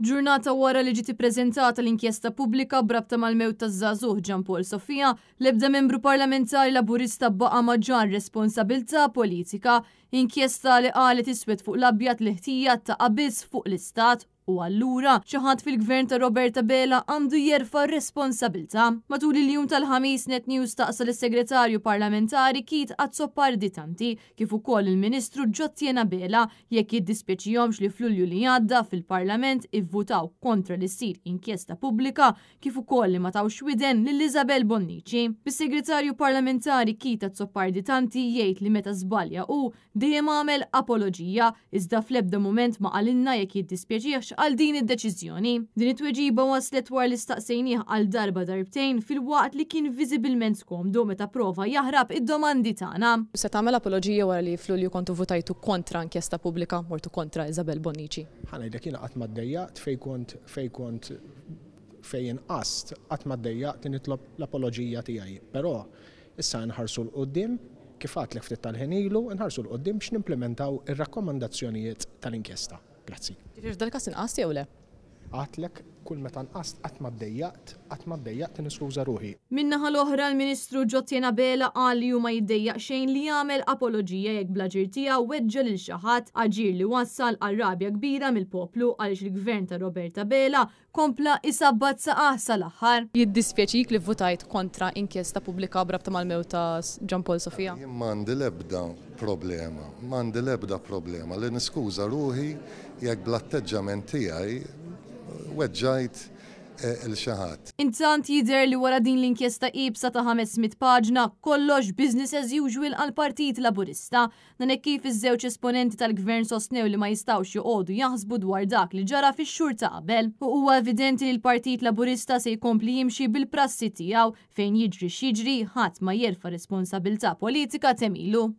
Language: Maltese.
Ġurnata wara li ġiet ippreżentata l-inkjesta pubblika brabta mal-mewt taż-żagħżugħ Jean Paul Sofia, l-ebda membru parlamentari Laburista baqa' ma ġar responsabilità politika, inkjesta li qalet iswed fuq l-abjad li ħtija ta' biss fuq l-Istat. U allura xi ħadd fil-gvern ta' Roberta Bela għandu jerfa' responsabilità. Matul il-jum tal-ħamis Net News taqsa lis-segretarju parlamentari Kit Azzoparditanti kif ukoll il-Ministru Ġottiena Bela jekk jiddispjaċihomx li f'Lulju li għadda fil-Parlament ivvutaw kontra li ssir inkjesta pubblika kif ukoll li ma tawx widen lil Isabel Bonnici. Bis-segretarju parlamentari Kit Azzoparditanti jgħid li meta żbalja hu dejjem għamel apoloġija iżda fl-ebda mument ma qalilna jekk jiddispjaċih għal din id-deċiżjoni. Din it-tweġiba waslet wara li staqsejnieh għal darba darbtejn fil-waqt li kien viżibilment skomdu meta prova jaħrab id-domandi tagħna. Se tagħmel apoloġija wara li f'Lulju kontu votajtu kontra inkjesta pubblika mortu kontra Isabel Bonnici. Ħanajdlek jiena qatt ma ddejjaqt fejn inqast qatt ma ddejjaqt nitlob l-apoloġija tiegħi. Però issa nħarsu l-qudiem kif għadlek ftit tal-ħin ilu nħarsu l-qudiem biex nimplementaw ir-rakkomandazzjonijiet tal-inkjesta. Grazzi. Ġifir f'dal-każ inqast jew le? Għatlek kull meta nqast qatt ma ddejjaqt niskuża ruħi. Min-naħa l-oħra l-Ministru Ġottiena Bela qal li hu ma jiddejjaq xejn li jagħmel apoloġija jekk bl-aġir tiegħu weġġa' lil xi ħadd aġir li wassal għal rabja kbira mill-poplu għaliex il-Gvern ta' Roberta Bela kompla isabbat saqah sal-aħħar. Jiddispjaċik li votajt kontra inkjesta pubblika brabta mal-mewt ta' Jean Paul Sofia? M'għandi l-ebda problema li niskuża ruħi jekk bl-atteġġament tiegħi weġġajt il-xi ħadd. Intant jidher li wara din l-inkjesta qibsa ta' 500 paġna kollox business as usual għal Partit Laburista. Dan hekk kif iż-żewġ esponenti tal-Gvern sostnew li ma jistgħux joqogħdu jaħsbu dwar dak li ġara fix-xhur ta' qabel. U huwa evidenti li l-Partit Laburista se jkompli jimxi bil-prassi tiegħu fejn jiġri x'jiġri ħadd ma jerfa' responsabilità politika temilu.